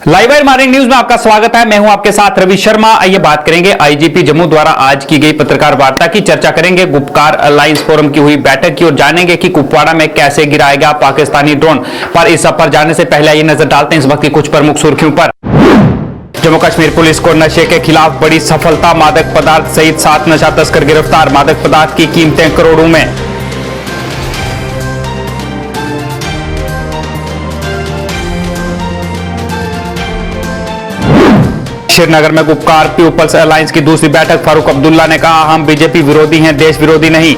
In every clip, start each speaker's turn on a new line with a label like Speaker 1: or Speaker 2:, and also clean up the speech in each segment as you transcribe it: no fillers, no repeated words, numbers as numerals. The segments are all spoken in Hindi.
Speaker 1: लाइव वायर मॉर्निंग न्यूज में आपका स्वागत है। मैं हूं आपके साथ रवि शर्मा। आइए बात करेंगे आईजीपी जम्मू द्वारा आज की गई पत्रकार वार्ता की। चर्चा करेंगे गुपकार अलायंस फोरम की हुई बैठक की और जानेंगे कि कुपवाड़ा में कैसे गिराया गया पाकिस्तानी ड्रोन। पर इस सब पर जाने से पहले ये नजर डालते हैं इस वक्त की कुछ प्रमुख सुर्खियों पर। जम्मू कश्मीर पुलिस को नशे के खिलाफ बड़ी सफलता, मादक पदार्थ सहित 7 नशा तस्कर गिरफ्तार। मादक पदार्थ की कीमतें करोड़ों में। श्रीनगर में गुपकार पीपल्स अलायंस की दूसरी बैठक। फारूक अब्दुल्ला ने कहा, हम बीजेपी विरोधी हैं, देश विरोधी नहीं।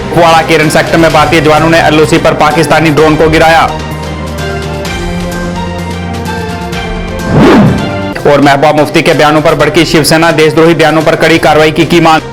Speaker 1: कुपवाड़ा केरन सेक्टर में भारतीय जवानों ने एलओसी पर पाकिस्तानी ड्रोन को गिराया। और महबूबा मुफ्ती के बयानों पर भड़की शिवसेना, देशद्रोही बयानों पर कड़ी कार्रवाई की मांग।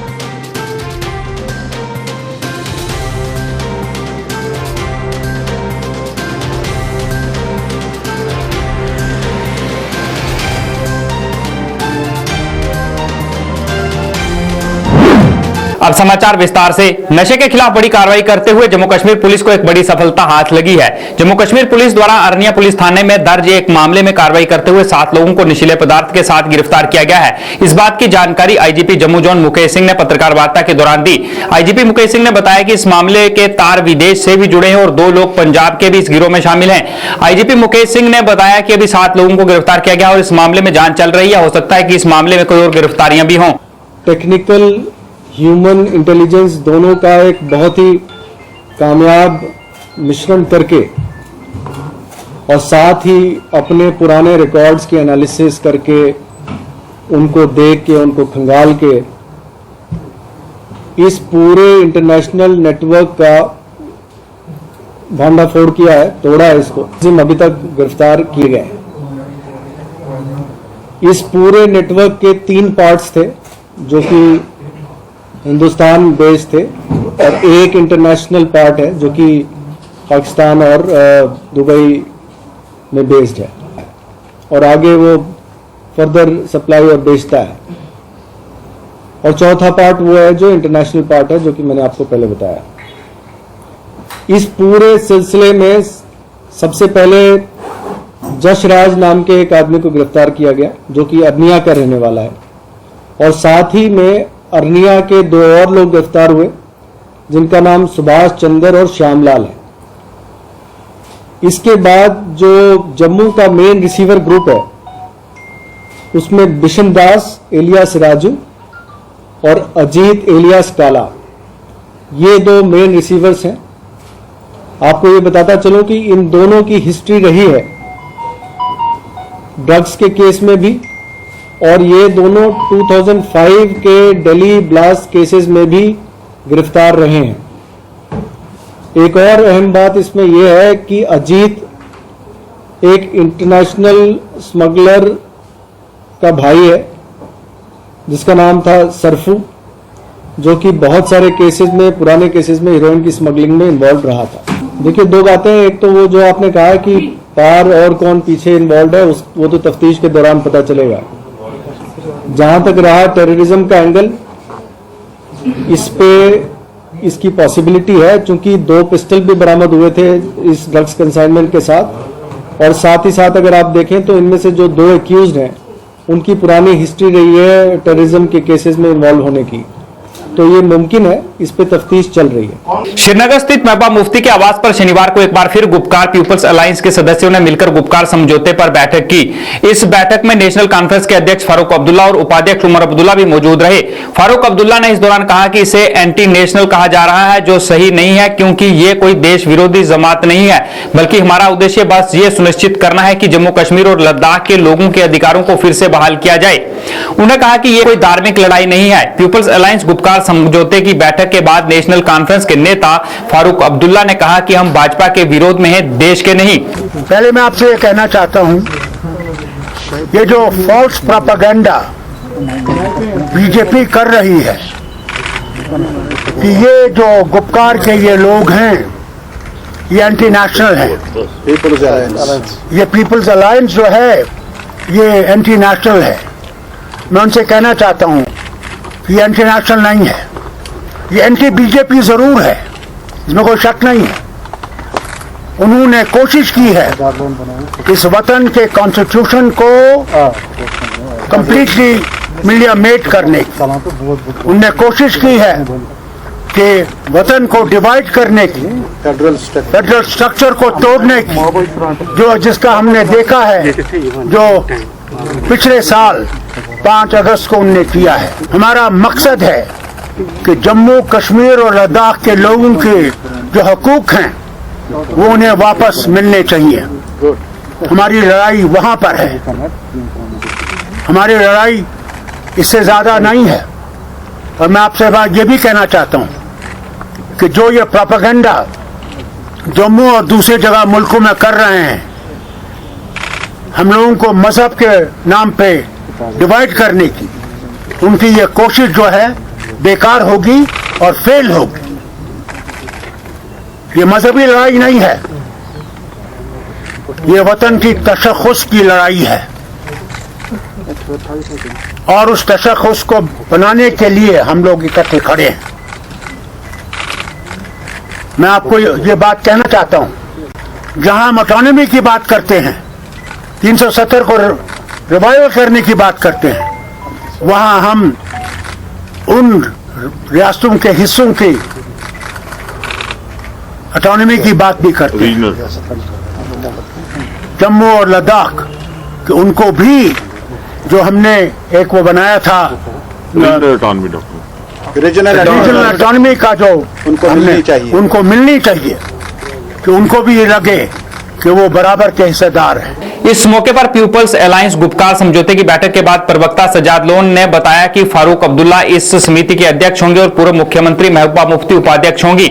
Speaker 1: अब समाचार विस्तार से। नशे के खिलाफ बड़ी कार्रवाई करते हुए जम्मू कश्मीर पुलिस को एक बड़ी सफलता हाथ लगी है। जम्मू कश्मीर पुलिस द्वारा अरनिया पुलिस थाने में दर्ज एक मामले में कार्रवाई करते हुए 7 लोगों को नशीले पदार्थ के साथ गिरफ्तार किया गया है। इस बात की जानकारी आईजीपी जम्मू जोन मुकेश सिंह ने पत्रकार वार्ता के दौरान दी। आईजीपी मुकेश सिंह ने बताया कि इस मामले के तार विदेश से भी जुड़े हैं और 2 लोग पंजाब के भी इस गिरोह में शामिल हैं। आईजीपी मुकेश सिंह ने बताया कि अभी 7 लोगों को गिरफ्तार किया गया और इस मामले में जांच चल रही है। हो सकता है कि इस मामले में कोई और गिरफ्तारियां भी हों।
Speaker 2: टेक्निकल ह्यूमन इंटेलिजेंस दोनों का एक बहुत ही कामयाब मिश्रण करके और साथ ही अपने पुराने रिकॉर्ड्स की एनालिसिस करके उनको देख के उनको खंगाल के इस पूरे इंटरनेशनल नेटवर्क का भांडाफोड़ किया है, तोड़ा है इसको। जिन अभी तक गिरफ्तार किए गए। इस पूरे नेटवर्क के 3 पार्ट्स थे जो कि हिंदुस्तान बेस्ड थे और एक इंटरनेशनल पार्ट है जो कि पाकिस्तान और दुबई में बेस्ड है और आगे वो फर्दर सप्लाई और बेचता है। और चौथा पार्ट वो है जो इंटरनेशनल पार्ट है जो कि मैंने आपको पहले बताया। इस पूरे सिलसिले में सबसे पहले जशराज नाम के एक आदमी को गिरफ्तार किया गया जो कि अरनिया का रहने वाला है और साथ ही में अरनिया के 2 और लोग गिरफ्तार हुए जिनका नाम सुभाष चंद्र और श्यामलाल है। इसके बाद जो जम्मू का मेन रिसीवर ग्रुप है उसमें बिशन दास एलियास राजू और अजीत एलियास काला, ये 2 मेन रिसीवर्स हैं। आपको ये बताता चलूं कि इन दोनों की हिस्ट्री रही है ड्रग्स के केस में भी और ये दोनों 2005 के दिल्ली ब्लास्ट केसेस में भी गिरफ्तार रहे हैं। एक और अहम बात इसमें यह है कि अजीत एक इंटरनेशनल स्मगलर का भाई है जिसका नाम था सरफू, जो कि बहुत सारे केसेस में, पुराने केसेस में हीरोइन की स्मगलिंग में इन्वॉल्व रहा था। देखिए 2 बातें, एक तो वो जो आपने कहा कि पार और कौन पीछे इन्वॉल्व है वो तो तफ्तीश के दौरान पता चलेगा। जहां तक रहा टेररिज्म का एंगल, इस पे इसकी पॉसिबिलिटी है क्योंकि 2 पिस्टल भी बरामद हुए थे इस ड्रग्स कंसाइनमेंट के साथ और साथ ही साथ अगर आप देखें तो इनमें से जो 2 एक्यूज्ड हैं उनकी पुरानी हिस्ट्री रही है टेररिज्म के केसेस में इन्वॉल्व होने की, तो ये मुमकिन है, इस पे तफ्तीश चल रही है।
Speaker 1: श्रीनगर स्थित महबूबा मुफ्ती के आवास पर शनिवार को एक बार फिर गुपकार पीपल्स अलायंस के सदस्यों ने मिलकर गुपकार समझौते पर बैठक की। इस बैठक में नेशनल कॉन्फ्रेंस के अध्यक्ष फारूक अब्दुल्ला और उपाध्यक्ष उमर अब्दुल्ला भी मौजूद रहे। फारूक अब्दुल्ला ने इस दौरान कहा कि इसे एंटी नेशनल कहा जा रहा है जो सही नहीं है क्योंकि ये कोई देश विरोधी जमात नहीं है, बल्कि हमारा उद्देश्य बस ये सुनिश्चित करना है कि जम्मू कश्मीर और लद्दाख के लोगों के अधिकारों को फिर से बहाल किया जाए। उन्होंने कहा कि यह कोई धार्मिक लड़ाई नहीं है। पीपल्स अलायंस गुपकार समझौते की बैठक के बाद नेशनल कॉन्फ्रेंस के नेता फारूक अब्दुल्ला ने कहा कि हम भाजपा के विरोध में हैं, देश के नहीं।
Speaker 3: पहले मैं आपसे ये कहना चाहता हूं, ये जो फॉल्स प्रोपेगेंडा बीजेपी कर रही है कि ये जो गुपकार के ये लोग हैं ये एंटी नेशनल है, ये पीपल्स अलायंस जो है ये एंटी नेशनल है। मैं उनसे कहना चाहता हूं कि ये एंटी नेशनल नहीं है, ये एंटी बीजेपी जरूर है, इसमें कोई शक नहीं है। उन्होंने कोशिश की है इस वतन के कॉन्स्टिट्यूशन को कंप्लीटली मिलियामेट करने की। उनने कोशिश की है कि वतन को डिवाइड करने की, फेडरल स्ट्रक्चर को तोड़ने की, जो जिसका हमने देखा है जो पिछले साल 5 अगस्त को उनने किया है। हमारा मकसद है कि जम्मू कश्मीर और लद्दाख के लोगों के जो हकूक हैं वो उन्हें वापस मिलने चाहिए। हमारी लड़ाई वहां पर है, हमारी लड़ाई इससे ज्यादा नहीं है। और मैं आपसे बात ये भी कहना चाहता हूं कि जो ये प्रोपेगेंडा जम्मू और दूसरी जगह मुल्कों में कर रहे हैं, हम लोगों को मजहब के नाम पे डिवाइड करने की, उनकी ये कोशिश जो है बेकार होगी और फेल होगी। ये मजहबी लड़ाई नहीं है, ये वतन की तशख़्ख़ुस की लड़ाई है और उस तशख़्ख़ुस को बनाने के लिए हम लोग इकट्ठे खड़े हैं। मैं आपको ये बात कहना चाहता हूं, जहां हम ऑटोनॉमी की बात करते हैं, 370 को रिवाइवल करने की बात करते हैं, वहां हम उन रियासतों के हिस्सों की ऑटोनॉमी की बात भी करते हैं। जम्मू और लद्दाख कि उनको भी जो हमने एक वो बनाया था रीजनल ऑटोनॉमी का, जो उनको मिलनी चाहिए कि उनको भी ये लगे कि वो बराबर के हिस्सेदार हैं।
Speaker 1: इस मौके पर पीपल्स अलायंस गुपकार समझौते की बैठक के बाद प्रवक्ता सजाद लोन ने बताया कि फारूक अब्दुल्ला इस समिति के अध्यक्ष होंगे और पूर्व मुख्यमंत्री महबूबा मुफ्ती उपाध्यक्ष होंगी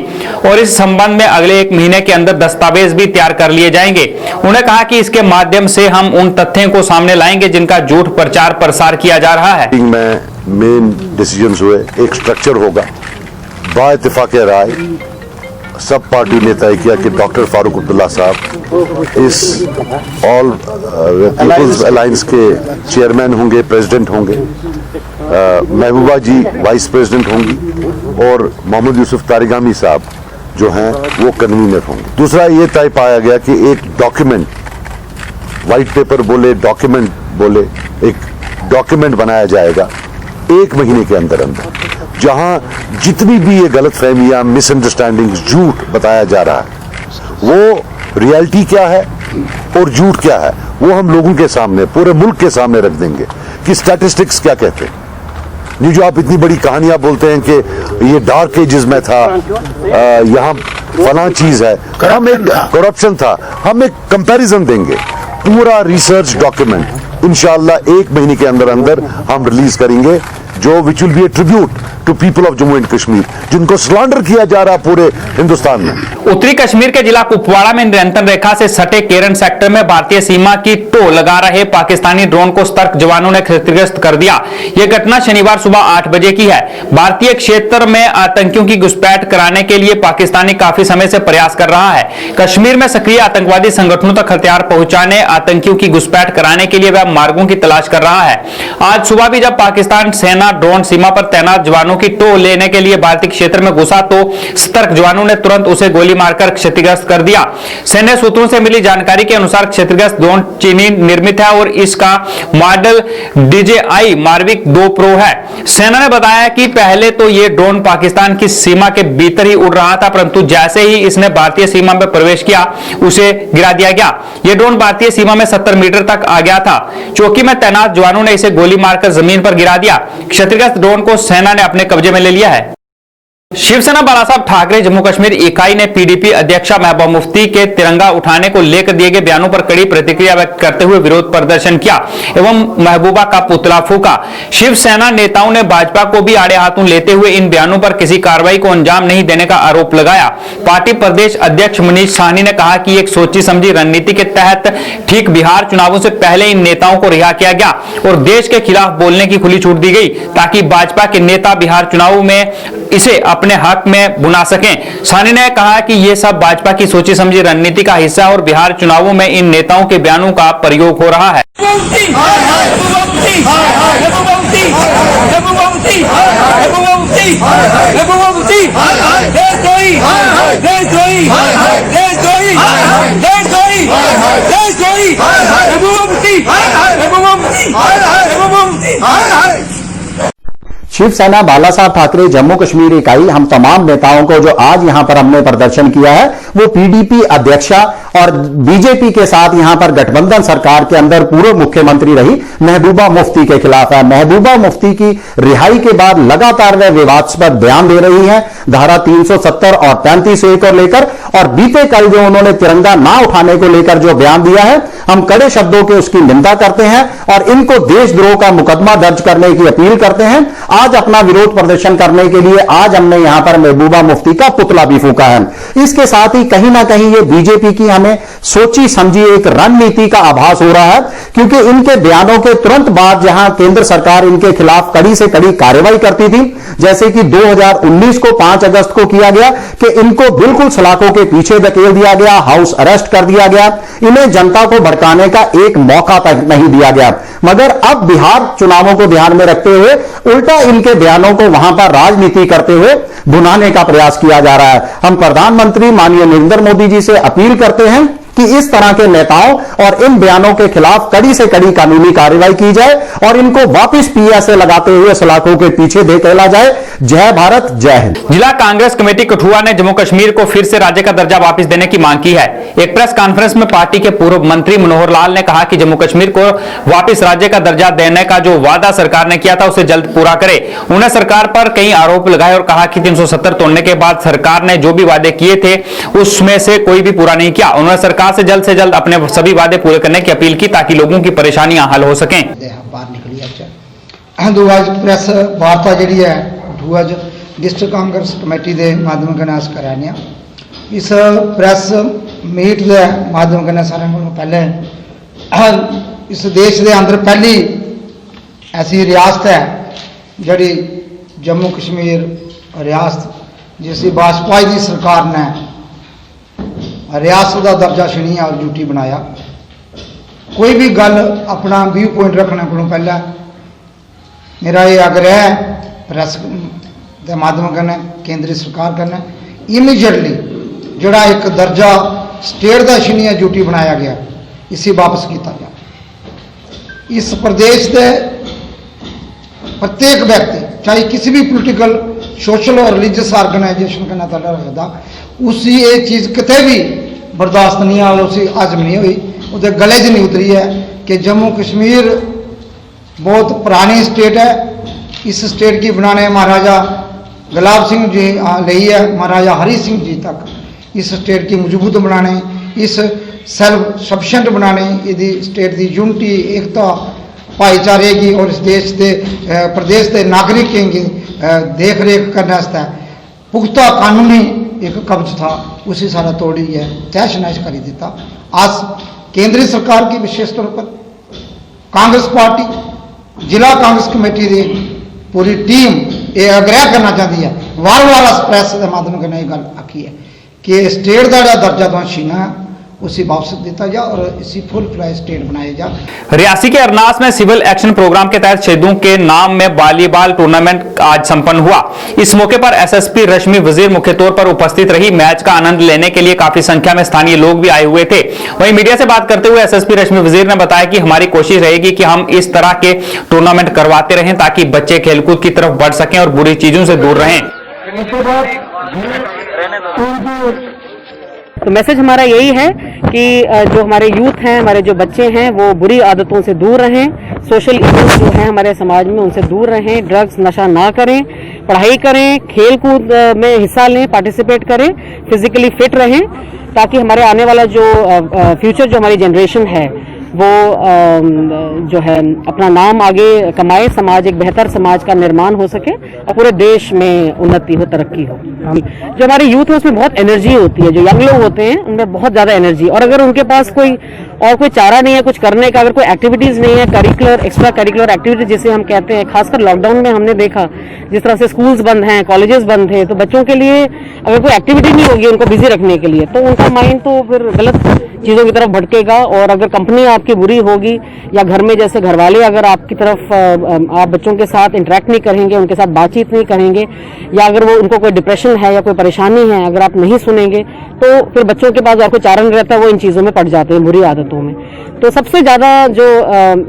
Speaker 1: और इस संबंध में अगले 1 महीने के अंदर दस्तावेज भी तैयार कर लिए जाएंगे। उन्होंने कहा कि इसके माध्यम से हम उन तथ्यों को सामने लाएंगे जिनका झूठ प्रचार प्रसार किया जा रहा है।
Speaker 4: मेन डिसीजंस हुए, एक स्ट्रक्चर होगा, बाइत्तेफाक राय सब पार्टी ने तय किया कि डॉक्टर फारूक अब्दुल्ला साहब इस ऑल पीपल्स अलायंस के चेयरमैन होंगे, प्रेसिडेंट होंगे, महबूबा जी वाइस प्रेसिडेंट होंगी और मोहम्मद यूसुफ तारिगामी साहब जो हैं वो कन्वीनर होंगे। दूसरा ये तय पाया गया कि एक डॉक्यूमेंट, वाइट पेपर बोले, डॉक्यूमेंट बोले, एक डॉक्यूमेंट बनाया जाएगा 1 महीने के अंदर अंदर, जहां जितनी भी ये गलत फहमियां, मिसअंडरस्टैंडिंग, झूठ बताया जा रहा है, वो रियलिटी क्या है और झूठ क्या है, वो हम लोगों के सामने, पूरे मुल्क के सामने रख देंगे कि स्टैटिस्टिक्स क्या कहते हैं। ये जो आप इतनी बड़ी कहानियां बोलते हैं कि ये डार्क एजेस में था, यहाँ फलां चीज है, हम एक करप्शन था, हम एक कंपैरिजन देंगे, पूरा रिसर्च डॉक्यूमेंट इंशाअल्लाह 1 महीने के अंदर अंदर हम रिलीज करेंगे, जो which will be a tribute to people of Jammu and Kashmir, जिनको स्लैंडर किया जा रहा पूरे हिंदुस्तान में।
Speaker 1: उत्तरी कश्मीर के जिला कुपवाड़ा में नियंत्रण रेखा से सटे केरन सेक्टर में भारतीय सीमा की टो लगा रहे पाकिस्तानी ड्रोन को सतर्क जवानों ने क्षतिग्रस्त कर दिया। यह घटना शनिवार सुबह 8 बजे की है। भारतीय क्षेत्र में आतंकियों की घुसपैठ कराने के लिए पाकिस्तानी काफी समय से प्रयास कर रहा है। कश्मीर में सक्रिय आतंकवादी संगठनों तक हथियार पहुंचाने, आतंकियों की घुसपैठ कराने के लिए वह मार्गों की तलाश कर रहा है। आज सुबह भी जब पाकिस्तान सेना ड्रोन सीमा पर तैनात जवानों की टो लेने के लिए भारतीय क्षेत्र में घुसा तो सतर्क जवानों ने तुरंत उसे गोली मारकर क्षतिग्रस्त कर दिया। सैन्य सूत्रों से मिली जानकारी के अनुसार क्षतिग्रस्त ड्रोन चीनी निर्मित है और इसका मॉडल DJI Mavic 2 Pro है। सेना ने बताया कि पहले तो यह ड्रोन पाकिस्तान की सीमा के भीतर ही उड़ रहा था, परंतु जैसे ही इसने भारतीय सीमा में प्रवेश किया उसे गिरा दिया गया। यह ड्रोन भारतीय सीमा में 70 मीटर तक आ गया था। चौकी में तैनात जवानों ने इसे गोली मारकर जमीन पर गिरा दिया। क्षतिग्रस्त ड्रोन को सेना ने अपने कब्जे में ले लिया है। शिवसेना बालासाहब ठाकरे जम्मू कश्मीर इकाई ने PDP अध्यक्षा महबूबा मुफ्ती के तिरंगा उठाने को लेकर दिए गए बयानों पर कड़ी प्रतिक्रिया व्यक्त करते हुए विरोध प्रदर्शन किया एवं महबूबा का पुतला फूंका। शिवसेना नेताओं ने भाजपा को भी आड़े हाथों लेते हुए इन बयानों पर किसी कार्रवाई को अंजाम नहीं देने का आरोप लगाया। पार्टी प्रदेश अध्यक्ष मनीष साहनी ने कहा कि एक सोची समझी रणनीति के तहत ठीक बिहार चुनावों से पहले इन नेताओं को रिहा किया गया और देश के खिलाफ बोलने की खुली छूट दी गई ताकि भाजपा के नेता बिहार चुनाव में इसे अपने हक में बुना सकें। साहनी ने कहा कि यह सब भाजपा की सोची समझी रणनीति का हिस्सा है और बिहार चुनावों में इन नेताओं के बयानों का प्रयोग हो रहा है।
Speaker 5: देश शिवसेना बाला साहब ठाकरे जम्मू कश्मीर इकाई हम तमाम नेताओं को जो आज यहां पर हमने प्रदर्शन किया है वो पीडीपी अध्यक्षा और बीजेपी के साथ यहां पर गठबंधन सरकार के अंदर पूर्व मुख्यमंत्री रही महबूबा मुफ्ती के खिलाफ है। महबूबा मुफ्ती की रिहाई के बाद लगातार वे विवादास्पद बयान दे रही हैं धारा 370 और 35A को लेकर, और बीते कल जो उन्होंने तिरंगा ना उठाने को लेकर जो बयान दिया है हम कड़े शब्दों के उसकी निंदा करते हैं और इनको देशद्रोह का मुकदमा दर्ज करने की अपील करते हैं। आज अपना विरोध प्रदर्शन करने के लिए आज हमने यहां पर महबूबा मुफ्ती का पुतला भी फूंका है। इसके साथ ही कहीं ना कहीं ये बीजेपी की हमें सोची समझी एक रणनीति का आभास हो रहा है, क्योंकि इनके बयानों के तुरंत बाद जहां केंद्र सरकार इनके खिलाफ कड़ी से कड़ी कार्रवाई करती थी, जैसे कि 2019 को 5 अगस्त को किया गया कि इनको बिल्कुल सलाखों के पीछे धकेल दिया गया, हाउस अरेस्ट कर दिया गया, इन्हें जनता को भड़काने का एक मौका तक नहीं दिया गया। मगर अब बिहार चुनावों को ध्यान में रखते हुए उल्टा इनके बयानों को वहां पर राजनीति करते हुए भुनाने का प्रयास किया जा रहा है। हम प्रधानमंत्री माननीय नरेंद्र मोदी जी से अपील करते हैं कि इस तरह के नेताओं और इन बयानों के खिलाफ कड़ी से कड़ी कानूनी कार्रवाई की जाए और इनको वापस पीएसए लगाते हुए सलाखों के पीछे धकेला जाए। जय भारत, जय हिंद।
Speaker 1: जिला कांग्रेस कमेटी कठुआ ने जम्मू कश्मीर को फिर से राज्य का दर्जा वापस देने की मांग की है। एक प्रेस कॉन्फ्रेंस में पार्टी के पूर्व मंत्री मनोहर लाल ने कहा कि जम्मू कश्मीर को वापस राज्य का दर्जा देने का जो वादा सरकार ने किया था उसे जल्द पूरा करे। उन्होंने सरकार पर कई आरोप लगाए और कहा कि 370 तोड़ने के बाद सरकार ने जो भी वादे किए थे उसमें से कोई भी पूरा नहीं किया। उन्होंने सरकार से जल्द अपने सभी वादे पूरे करने की अपील की ताकि लोगों की परेशानियां हल हो सकें।
Speaker 6: बाहर निकली आज प्रेस वार्ता जी है कठुआ डिस्ट्रिक्ट कांग्रेस कमेटी के माध्यम कन्नै अस करा रहे हैं। इस प्रेस मीट के माध्यम कन्नै सारे को पहले इस देश के अंदर पहली ऐसी रियासत है जी जम्मू कश्मीर रियासत जिसकी वाजपेयी की सरकार ने रियासत का दर्जा छीनिया और ड्यूटी बनाया। कोई भी गल अपना व्यू पॉइंट रखने को पहले मेरा ये आग्रह है प्रेस के माध्यम कन्नै केंद्रीय सरकार कन्नै इमीजिएटली जोड़ा एक दर्जा स्टेट का छीनिया ड्यूटी बनाया गया इसी वापस किया जाए। इस प्रदेश के प्रत्येक व्यक्ति चाहे किसी भी पोलिटिकल सोशल और रिलीजियस ऑर्गेनाइजेशन कन्नै ताल्लुक रखदा उसी ये चीज़ कितने भी बर्दाश्त नहीं आ उसी हजम नहीं हुई उसके गले च नहीं उतरी है कि जम्मू कश्मीर बहुत पुरानी स्टेट है। इस स्टेट की बनाने महाराजा गुलाब सिंह जी लई है महाराजा हरी सिंह जी तक इस स्टेट की मजबूत बनाने इस सेल्फ सफिशेंट बनाने यदि स्टेट की यूनिटी एकता भाईचारे की और इस देश के प्रदेश के नागरिकों की देख रेख करने पुख्ता कानूनी एक कब्ज था उसी सारा तोड़ी है तहश नहश कर दिता। आज केंद्रीय सरकार की विशेष तौर पर कांग्रेस पार्टी जिला कांग्रेस कमेटी की पूरी टीम ये आग्रह करना चाहती है वार वार प्रेस के माध्यम से गल आखी है कि स्टेट का जो दर्जा तो छीना है उसी वापस दिता जा और इसी फुल फ्लैश स्टेट बनाया जा।
Speaker 1: रियासी के अरनास में सिविल एक्शन प्रोग्राम के तहत शहीदों के नाम में वॉलीबॉल टूर्नामेंट आज संपन्न हुआ। इस मौके पर एसएसपी रश्मि वजीर मुख्य तौर पर उपस्थित रही। मैच का आनंद लेने के लिए काफी संख्या में स्थानीय लोग भी आए हुए थे। वहीं मीडिया से बात करते हुए एसएसपी रश्मि वजीर ने बताया कि हमारी कोशिश रहेगी कि हम इस तरह के टूर्नामेंट करवाते रहें ताकि बच्चे खेलकूद की तरफ बढ़ सकें और बुरी चीजों से दूर रहें।
Speaker 7: तो मैसेज हमारा यही है कि जो हमारे यूथ हैं हमारे जो बच्चे हैं वो बुरी आदतों से दूर रहें, सोशल इश्यूज जो हैं हमारे समाज में उनसे दूर रहें, ड्रग्स नशा ना करें, पढ़ाई करें, खेल कूद में हिस्सा लें, पार्टिसिपेट करें, फिजिकली फिट रहें ताकि हमारे आने वाला जो फ्यूचर जो हमारी जनरेशन है वो जो है अपना नाम आगे कमाए, समाज एक बेहतर समाज का निर्माण हो सके और पूरे देश में उन्नति हो, तरक्की हो। जो हमारे यूथ है उसमें बहुत एनर्जी होती है, जो यंग लोग होते हैं उनमें बहुत ज़्यादा एनर्जी, और अगर उनके पास कोई चारा नहीं है कुछ करने का, अगर कोई एक्टिविटीज़ नहीं है, करिकुलर एक्स्ट्रा करिकुलर एक्टिविटीज जिसे हम कहते हैं, खासकर लॉकडाउन में हमने देखा जिस तरह से स्कूल्स बंद हैं, कॉलेजेस बंद हैं, तो बच्चों के लिए अगर कोई एक्टिविटी नहीं होगी उनको बिजी रखने के लिए तो उनका माइंड तो फिर गलत चीज़ों की तरफ भटकेगा। और अगर कंपनी आपकी बुरी होगी या घर में जैसे घरवाले अगर आपकी तरफ आप बच्चों के साथ इंटरेक्ट नहीं करेंगे, उनके साथ बातचीत नहीं करेंगे, या अगर वो उनको कोई डिप्रेशन है या कोई परेशानी है अगर आप नहीं सुनेंगे तो फिर बच्चों के पास और कोई चारा नहीं रहता, वो इन चीज़ों में पड़ जाते हैं, बुरी आदत आदतों में। तो सबसे ज़्यादा जो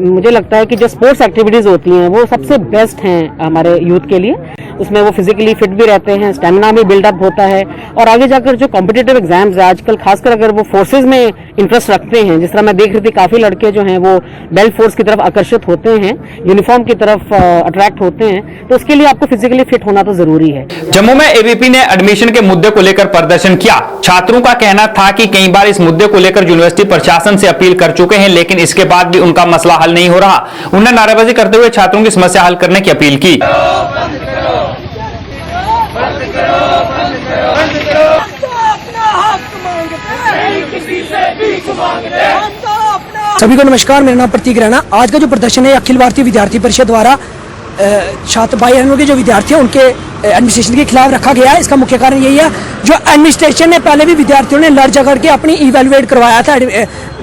Speaker 7: मुझे लगता है कि जो स्पोर्ट्स एक्टिविटीज़ होती हैं वो सबसे बेस्ट हैं हमारे यूथ के लिए। उसमें वो फिजिकली फिट भी रहते हैं, स्टेमिना भी बिल्डअप होता है, और आगे जाकर जो कॉम्पिटिटिव एग्जाम्स है आजकल, खासकर अगर वो फोर्सेज में इंटरेस्ट रखते हैं, जिस तरह मैं देख रही थी काफ़ी लड़के जो हैं वो बेल्ट फोर्स की तरफ आकर्षित होते हैं, यूनिफॉर्म की तरफ अट्रैक्ट होते हैं, तो उसके लिए आपको फिजिकली फिट होना तो जरूरी है।
Speaker 1: जम्मू में एबीवीपी ने एडमिशन के मुद्दे को लेकर प्रदर्शन किया। छात्रों का कहना था कि कई बार इस मुद्दे को लेकर यूनिवर्सिटी प्रशासन से अपील कर चुके हैं, लेकिन इसके बाद भी उनका मसला हल नहीं हो रहा। उन्होंने नारेबाजी करते हुए छात्रों की समस्या हल करने की अपील की।
Speaker 8: सभी को नमस्कार, मेरा नाम प्रतीक रैना। आज का जो प्रदर्शन है अखिल भारतीय विद्यार्थी परिषद द्वारा छात्र भाई बहनों के जो विद्यार्थी हैं उनके एडमिनिस्ट्रेशन के खिलाफ रखा गया है। इसका मुख्य कारण यही है, जो एडमिनिस्ट्रेशन ने पहले भी विद्यार्थियों ने लड़ झगड़ के अपनी इवेलुएट करवाया था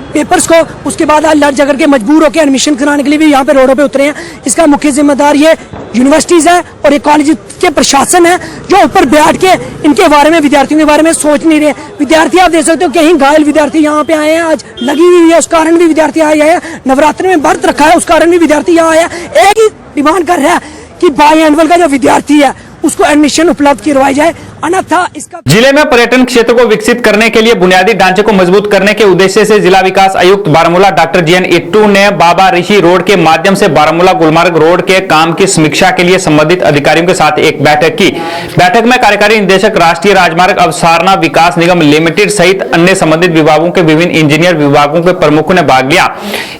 Speaker 8: पेपर्स को, उसके बाद आज लड़ झगड़ के मजबूर होकर एडमिशन कराने के लिए भी यहाँ पे रोडों पे उतरे हैं। इसका मुख्य जिम्मेदार ये यूनिवर्सिटीज है और ये कॉलेज के प्रशासन है, जो ऊपर बैठ के इनके बारे में, विद्यार्थियों के बारे में सोच नहीं रहे। विद्यार्थी आप देख सकते हो, कहीं घायल विद्यार्थी यहाँ पे आए हैं, आज लगी हुई है उस कारण भी विद्यार्थी आए हैं, नवरात्र में व्रत रखा है उस कारण भी विद्यार्थी यहाँ आए हैं। एक ही डिमांड कर रहा है कि बाई एनुअल का जो विद्यार्थी है उसको एडमिशन उपलब्ध करवाई जाए, अन्यथा इसका।
Speaker 1: जिले में पर्यटन क्षेत्र को विकसित करने के लिए बुनियादी ढांचे को मजबूत करने के उद्देश्य से जिला विकास आयुक्त बारामूला डॉक्टर जीएन इट्टू ने बाबा ऋषि रोड के माध्यम से बारामूला गुलमर्ग रोड के काम की समीक्षा के लिए संबंधित अधिकारियों के साथ एक बैठक की। बैठक में कार्यकारी निदेशक राष्ट्रीय राजमार्ग अवसारना विकास निगम लिमिटेड सहित अन्य संबंधित विभागों के विभिन्न इंजीनियर विभागों के प्रमुखों ने भाग लिया।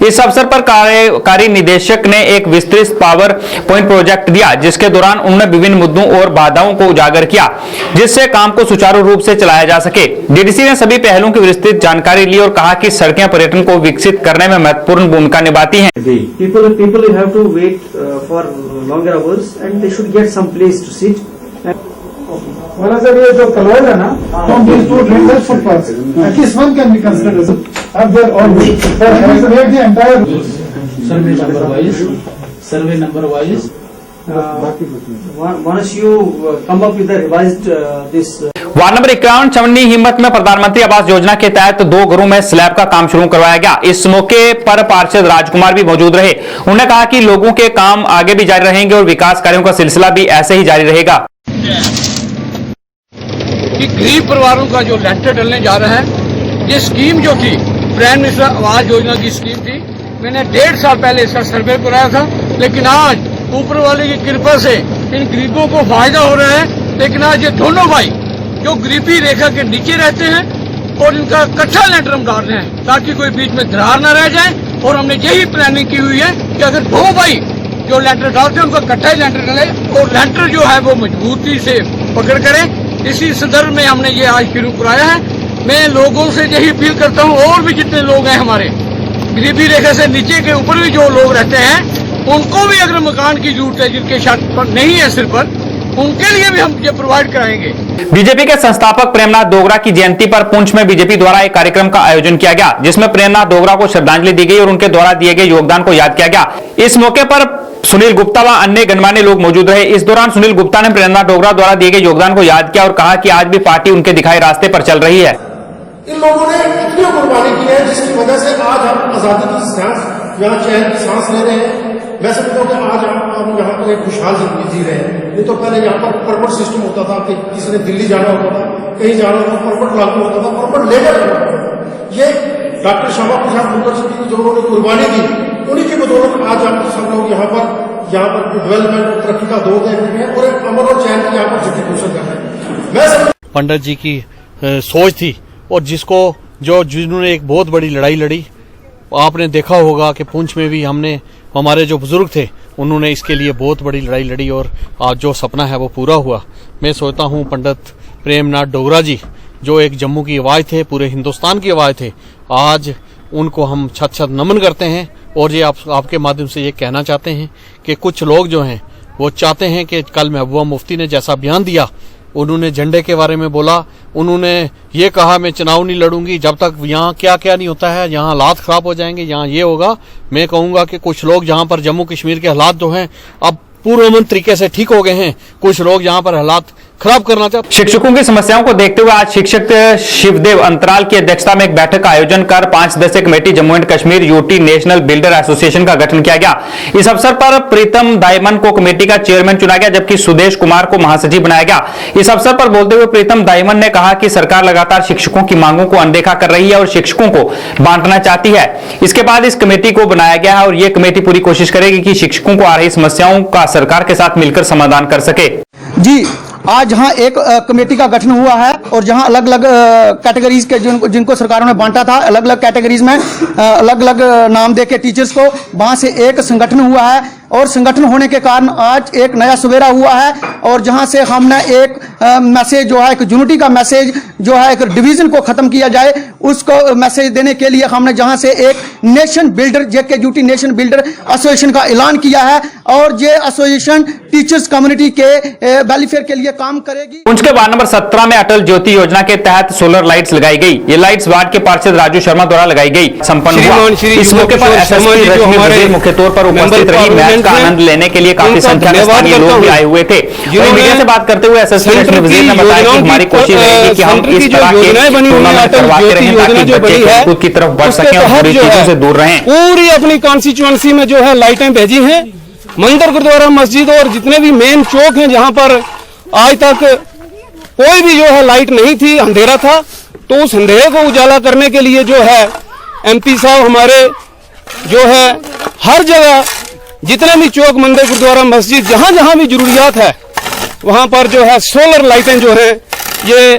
Speaker 1: इस अवसर पर कार्यकारी निदेशक ने एक विस्तृत पावर पॉइंट प्रोजेक्ट दिया, जिसके दौरान उन्होंने विभिन्न मुद्दों और बाधाओं को उजागर किया, जिससे काम को सुचारू रूप से चलाया जा सके। डीडीसी ने सभी पहलुओं की विस्तृत जानकारी ली और कहा कि सड़कें पर्यटन को विकसित करने में महत्वपूर्ण भूमिका निभाती हैं।
Speaker 9: People have to wait for longer hours and they should get some place to sit.
Speaker 2: वाला सर ये जो कलर है ना, from these two drainage footpaths, at least one can be considered as up there or for make the entire
Speaker 9: Survey number wise. Once you come up with the revised this.
Speaker 1: Ward number 51 चवन्नी हिम्मत में प्रधानमंत्री आवास योजना के तहत 2 घरों में स्लैब का काम शुरू करवाया गया। इस मौके पर पार्षद राजकुमार भी मौजूद रहे। उन्होंने कहा कि लोगों के काम आगे भी जारी रहेंगे और विकास कार्यों का सिलसिला भी ऐसे ही जारी रहेगा।
Speaker 10: कि गरीब परिवारों का जो लेंटर डलने जा रहा है, ये स्कीम जो थी प्राइम मिनिस्टर आवास योजना की स्कीम थी, मैंने 1.5 साल पहले इसका सर्वे कराया था, लेकिन आज ऊपर वाले की कृपा से इन गरीबों को फायदा हो रहा है। लेकिन आज ये दोनों भाई जो गरीबी रेखा के नीचे रहते हैं और इनका कच्चा लेंटर हम डाल रहे हैं ताकि कोई बीच में दरार न रह जाए, और हमने यही प्लानिंग की हुई है कि अगर 2 भाई जो लेंटर डालते हैं उनका कच्चा ही लेंटर डाले और लेंटर जो है वो मजबूती से पकड़ करें। इसी संदर्भ में हमने ये आज शुरू कराया है। मैं लोगों से यही अपील करता हूँ, और भी जितने लोग हैं हमारे गरीबी रेखा से नीचे के ऊपर भी जो लोग रहते हैं, उनको भी अगर मकान की जरूरत है, जिनके छत पर नहीं है सिर पर, उनके लिए भी हम ये प्रोवाइड कराएंगे।
Speaker 1: बीजेपी के संस्थापक प्रेमनाथ डोगरा की जयंती पर पुंछ में बीजेपी द्वारा एक कार्यक्रम का आयोजन किया गया, जिसमें प्रेमनाथ डोगरा को श्रद्धांजलि दी गई और उनके द्वारा दिए गए योगदान को याद किया गया। इस मौके पर सुनील गुप्ता व अन्य गणमान्य लोग मौजूद रहे। इस दौरान सुनील गुप्ता ने प्रेमनाथ डोगरा द्वारा दिए गए योगदान को याद किया और कहा कि आज भी पार्टी उनके दिखाए रास्ते पर चल रही है।
Speaker 11: इन लोगों ने इतनी कुर्बानी की है जिसकी वजह से आज हम आजादी की सांस, यहाँ चैन की सांस ले रहे हैं। मैं समझता हूँ कि आज हम यहाँ पर एक खुशहाल जिंदगी जी रहे हैं। नहीं तो पहले यहाँ पर परमिट सिस्टम होता था कि किसी ने दिल्ली जाना होता था, कहीं जाना होता था, परमिट लागू होता था, परमिट लेकर जाना होता था। ये डॉक्टर श्यामा प्रसाद मुखर्जी की जो उन्होंने कुर्बानी की, उन्हीं की बदौलत आज हम सब लोग यहाँ पर डेवलपमेंट तरक्की का दौर देख रहे हैं और एक अमन और चैन की यहाँ पर जिंदगी गुजर कर रहे हैं। मैं
Speaker 10: पंडित जी की सोच थी और जिन्होंने एक बहुत बड़ी लड़ाई लड़ी। आपने देखा होगा कि पुंछ में भी हमारे जो बुजुर्ग थे उन्होंने इसके लिए बहुत बड़ी लड़ाई लड़ी और आज जो सपना है वो पूरा हुआ। मैं सोचता हूँ पंडित प्रेमनाथ डोगरा जी जो एक जम्मू की आवाज़ थे, पूरे हिंदुस्तान की आवाज़ थे, आज उनको हम छत छत नमन करते हैं। और ये आपके माध्यम से ये कहना चाहते हैं कि कुछ लोग जो हैं वो चाहते हैं कि कल महबूबा मुफ्ती ने जैसा बयान दिया, उन्होंने झंडे के बारे में बोला, उन्होंने ये कहा मैं चुनाव नहीं लड़ूंगी जब तक यहाँ क्या क्या नहीं होता है, यहाँ हालात खराब हो जाएंगे, यहाँ ये होगा। मैं कहूँगा कि कुछ लोग जहाँ पर जम्मू कश्मीर के हालात जो हैं अब पूर्वमन तरीके से ठीक हो गए हैं, कुछ लोग यहाँ पर हालात खराब करना चाहते।
Speaker 1: शिक्षकों की समस्याओं को देखते हुए आज शिक्षक शिवदेव अंतराल की अध्यक्षता में एक बैठक का आयोजन कर 5 सदस्यीय committee Jammu and Kashmir UT national builder association का गठन किया गया। इस अवसर पर प्रीतम दायमन को कमेटी का चेयरमैन चुना गया, जबकि सुदेश कुमार को महासचिव बनाया गया। इस अवसर पर बोलते हुए प्रीतम दायमन ने कहा कि सरकार लगातार शिक्षकों की मांगों को अनदेखा कर रही है और शिक्षकों को बांटना चाहती है। इसके बाद इस कमेटी को बनाया गया है और यह कमेटी पूरी कोशिश करेगी कि शिक्षकों को आ रही समस्याओं का सरकार के साथ मिलकर समाधान कर सके।
Speaker 6: जी, आज जहां एक कमेटी का गठन हुआ है और जहां अलग अलग कैटेगरीज के जिनको सरकारों ने बांटा था, अलग अलग कैटेगरीज में अलग अलग नाम दे के टीचर्स को, वहां से एक संगठन हुआ है और संगठन होने के कारण आज एक नया सवेरा हुआ है। और जहां से हमने एक मैसेज जो है, एक यूनिटी का मैसेज जो है, एक डिवीजन को खत्म किया जाए, उसको मैसेज देने के लिए हमने जहां से एक nation builder JKUT nation builder association का ऐलान किया है और ये एसोसिएशन टीचर्स कम्युनिटी के वेलफेयर के लिए काम करेगी।
Speaker 1: पुंछ के वार्ड नंबर 17 में अटल ज्योति योजना के तहत सोलर लाइट्स लगाई गई। ये लाइट्स वार्ड के पार्षद राजू शर्मा द्वारा लगाई गई। संपन्न हुआ इस मौके पर एसएसपी रश्मि वजीर मुख्य तौर पर उपस्थित रही। मैच का आनंद लेने के लिए काफी संख्या में स्थानीय लोग भी आए हुए थे। मीडिया से बात करते हुए एसएसपी रश्मि वजीर ने बताया कि हमारी कोशिश रहेगी कि हम इस तरह के टूर्नामेंट करवाते रहें ताकि बच्चे खेलकूद की तरफ बढ़ सकें और बुरी चीजों से दूर रहें।
Speaker 10: पूरी अपनी कॉन्स्टिट्यूएंसी में जो है लाइटें भेजी हैं। मंदिर, गुरुद्वारा, मस्जिद और जितने भी मेन चौक हैं जहां पर आज तक कोई भी जो है लाइट नहीं थी, अंधेरा था, तो उस अंधेरे को उजाला करने के लिए जो है MP साहब हमारे जो है हर जगह जितने भी चौक, मंदिर, गुरुद्वारा, मस्जिद, जहां जहां भी जरूरियात है वहां पर जो है सोलर लाइटें जो है ये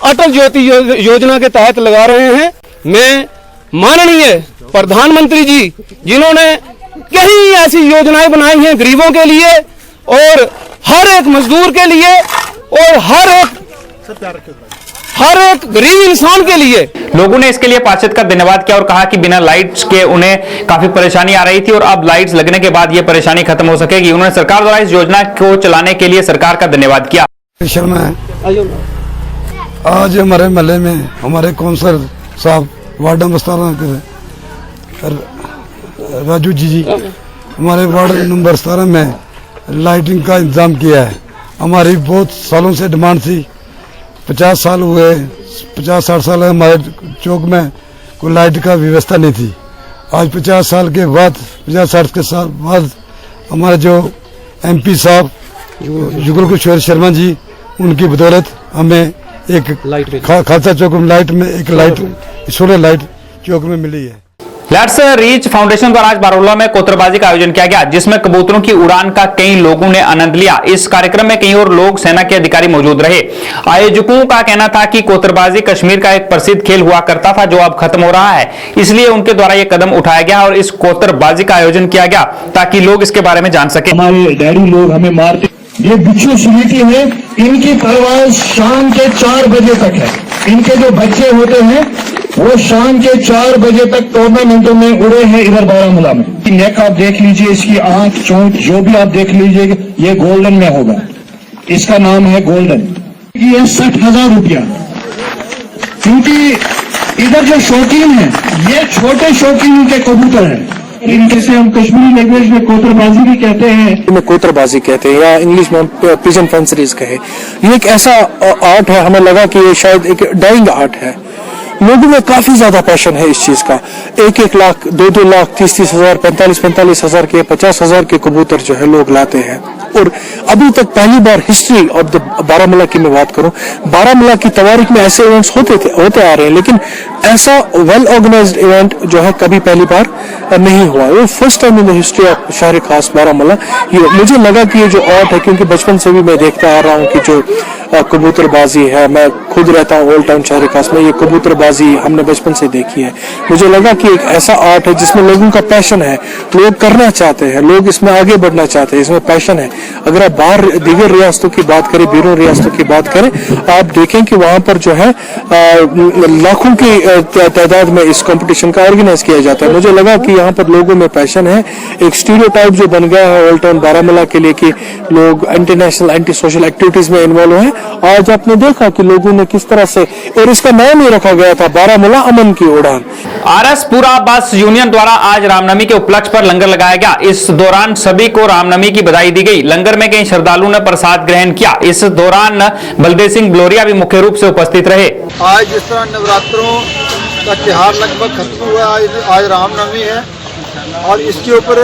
Speaker 10: अटल ज्योति योजना के तहत लगा रहे हैं। मैं माननीय प्रधानमंत्री जी जिन्होंने कई ऐसी योजनाएं बनाई हैं गरीबों के लिए और हर एक मजदूर के लिए और हर एक गरीब इंसान के लिए।
Speaker 1: लोगों ने इसके लिए पार्षद का धन्यवाद किया और कहा कि बिना लाइट्स के उन्हें काफी परेशानी आ रही थी और अब लाइट्स लगने के बाद ये परेशानी खत्म हो सकेगी। उन्होंने सरकार द्वारा इस योजना को चलाने के लिए सरकार का धन्यवाद किया।
Speaker 12: शर्मा है, आज हमारे महल्ले में हमारे काउंसलर साहब वार्ड नंबर 17 राजू जी हमारे वार्ड नंबर 17 में लाइटिंग का इंतजाम किया है। हमारी बहुत सालों से डिमांड थी, 50 साल हुए, 50-60 साल हमारे चौक में कोई लाइट का व्यवस्था नहीं थी। आज 50 साल के बाद, 50-60 के साल बाद हमारे जो MP साहब जुगल किशोर शर्मा जी, उनकी बदौलत हमें एक खालसा चौक में लाइट में एक लाइट सोलर लाइट चौक में मिली है।
Speaker 1: लेट्स रीच फाउंडेशन द्वारा आज बारोला में कोतरबाजी का आयोजन किया गया, जिसमें कबूतरों की उड़ान का कई लोगों ने आनंद लिया। इस कार्यक्रम में कई और लोग सेना के अधिकारी मौजूद रहे। आयोजकों का कहना था कि कोतरबाजी कश्मीर का एक प्रसिद्ध खेल हुआ करता था जो अब खत्म हो रहा है, इसलिए उनके द्वारा यह कदम उठाया गया और इस कोतरबाजी का आयोजन किया गया ताकि लोग इसके बारे में जान सके।
Speaker 13: हमारे डैडी लोग हमें मारते, ये बिच्छू स्मृति है, इनकी परवाह शाम के 4 बजे तक है। इनके जो बच्चे होते हैं वो शाम के 4 बजे तक टूर्नामेंटों में उड़े हैं इधर बारामूला में। नेक आप देख लीजिए, इसकी आंख, चोंच जो भी आप देख लीजिए, ये गोल्डन में होगा, इसका नाम है गोल्डन। ये 60,000 रुपया, क्योंकि इधर जो शौकीन है ये छोटे शौकीन के कबूतर हैं। इनके से हम कश्मीरी लैंग्वेज में कोतरबाजी भी कहते हैं,
Speaker 14: कोतरबाजी कहते हैं या इंग्लिश में पिजन फेंसरीज कहे। ये एक ऐसा आर्ट है, हमें लगा कि ये शायद एक डाइंग आर्ट है। लोगों में काफी ज्यादा पैशन है इस चीज का। 1-1 लाख, 2-2 लाख, 30-30 हजार, 45-45 हजार के, 50 हजार के कबूतर जो है लोग लाते हैं। और अभी तक पहली बार हिस्ट्री ऑफ द बारामूला की मैं बात करूं, बारामूला की तवारीख में ऐसे इवेंट्स होते आ रहे हैं, लेकिन ऐसा वेल ऑर्गेनाइज्ड इवेंट जो है कभी पहली बार नहीं हुआ। वो first time in the history of शहर खास बारामूला। मुझे लगा कि ये जो आर्ट है, क्योंकि बचपन से भी मैं देखता आ रहा हूँ कि जो कबूतरबाजी है, मैं खुद रहता हूँ ओल्ड टाउन शहर खास में, ये कबूतरबाजी हमने बचपन से देखी है। मुझे लगा कि एक ऐसा आर्ट है जिसमें लोगों का पैशन है, लोग करना चाहते हैं, लोग इसमें आगे बढ़ना चाहते हैं, इसमें पैशन है। अगर आप बाहर दीगर रियासतों की बात करें, बीरों रियासतों की बात करें, आप देखें कि वहां पर जो है लाखों की तादाद में इस कंपटीशन का ऑर्गेनाइज किया जाता है। मुझे लगा कि यहाँ पर लोगों में पैशन है। एक स्टीरियोटाइप जो बन गया है ओल्ड टाउन बारामूला के लिए कि लोग anti national, anti social activities में इन्वॉल्व हैं, आज आपने देखा कि लोगों ने किस तरह से, और इसका नाम ही रखा गया था बारामूला अमन की उड़ान।
Speaker 1: RS पूरा बस यूनियन द्वारा आज रामनवमी के उपलक्ष्य पर लंगर लगाया गया। इस दौरान सभी को रामनवमी की बधाई दी गई। लंगर में कई श्रद्धालुओं ने प्रसाद ग्रहण किया। इस दौरान बलदेव सिंह ब्लोरिया भी मुख्य रूप से उपस्थित रहे।
Speaker 15: आज जिस तरह नवरात्रों का त्योहार लगभग खत्म हुआ, आज रामनवमी है और इसके ऊपर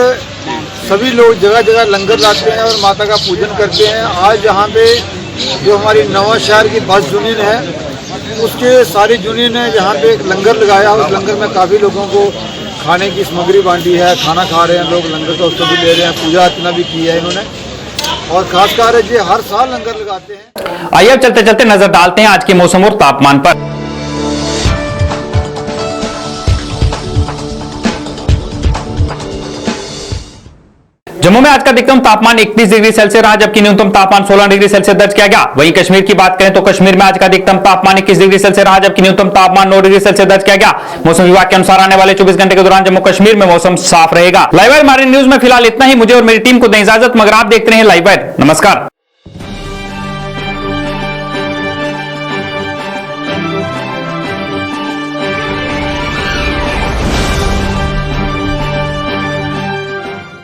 Speaker 15: सभी लोग जगह जगह लंगर लाते हैं और माता का पूजन करते हैं। आज यहाँ पे जो हमारी नवा शहर की बस यूनियन है उसके सारी यूनियन ने जहाँ पे एक लंगर लगाया, उस लंगर में काफ़ी लोगों को खाने की सामग्री बांटी है, खाना खा रहे हैं लोग, लंगर का उत्सव भी ले रहे हैं, पूजा अर्चना भी की है इन्होंने और खासकर ये हर साल लंगर लगाते हैं।
Speaker 1: आइए अब चलते चलते नजर डालते हैं आज के मौसम और तापमान पर। जम्मू में आज का अधिकतम तापमान 31 डिग्री सेल्सियस रहा, जबकि न्यूनतम तापमान 16 डिग्री सेल्सियस दर्ज किया गया। वहीं कश्मीर की बात करें तो कश्मीर में आज का अधिकतम तापमान 21 डिग्री सेल्सियस रहा, जबकि न्यूनतम तापमान 9 डिग्री सेल्सियस दर्ज किया गया। मौसम विभाग के अनुसार आने वाले 24 घंटे के दौरान जम्मू कश्मीर में मौसम साफ रहेगा। लाइव वायर हमारे न्यूज में फिलहाल इतना ही। मुझे और मेरी टीम को दें इजाजत, मगर आप देखते रहे लाइव वायर। नमस्कार।